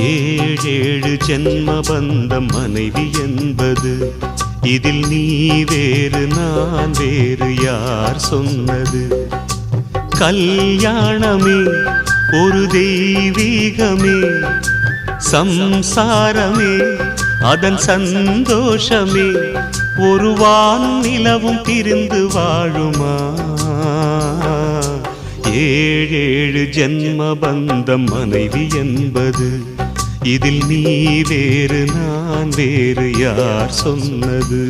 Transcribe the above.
ஏழேழு ஜென்ம பந்தம் மனைவி என்பது, இதில் நீ வேறு நான் வேறு யார் சொன்னது? கல்யாணமே ஒரு தெய்வீகமே, சம்சாரமே அதன் சந்தோஷமே, ஒரு வான் நிலவும் பிரிந்து வாழுமா? ஏழேழு ஜென்ம பந்தம் மனைவி என்பது, இதில் நீ வேறு நான் வேறு யார் சொன்னது?